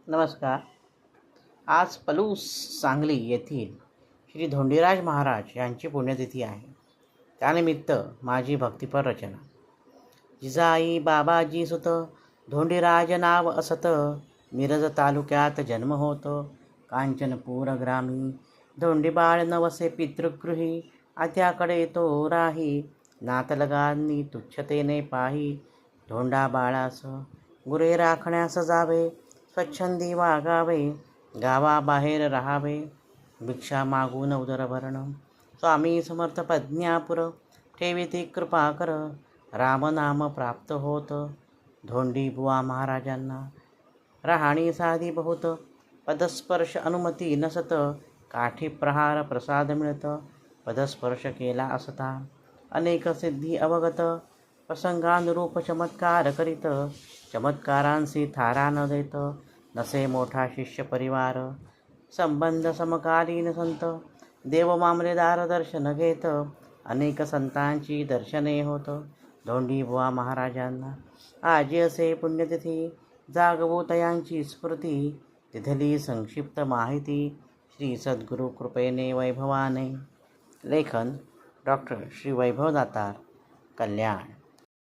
नमस्कार. आज पलूस सांगली येथील श्री धोंडीराज महाराज यांची पुण्यतिथी आहे. त्यानिमित्त माझी भक्तिपर रचना. जिजाई बाबाजी सुत धोंडीराज नाव असत. मिरज तालुक्यात जन्म होत. कांचनपूर ग्रामी धोंडीबाळ नवसे पितृगृही. आत्याकडे तो राही. नातलगांनी तुच्छतेने पाही. धोंडा बाळास गुरे राखण्यास जावे. स्वच्छंदी वागावे. गावाबाहेर राहावे. भिक्षा मागून उदर भरण. स्वामी समर्थ प्रज्ञापुर. ठेविती कृपा कर. रामनाम प्राप्त होत. धोंडी बुवा महाराजांना राहाणी साधी बहुत. पदस्पर्श अनुमती नसत. काठी प्रहार प्रसाद मिळत. पदस्पर्श केला असता अनेक सिद्धी अवगत. प्रसंगानुरूप चमत्कार करीत. चमत्कारांसी थारा न देत. नसे मोठा शिष्य परिवार. संबंध समकालीन संत. देव मामलेदार दर्शन घेत. अनेक संतांची दर्शने होत. धोंडी बुवा महाराजांना आजी असे पुण्यतिथी. जागवू तयांची स्मृती. तिथली संक्षिप्त माहिती. श्री सद्गुरु कृपेने वैभवाने. लेखन डॉक्टर श्री वैभव दातार, कल्याण.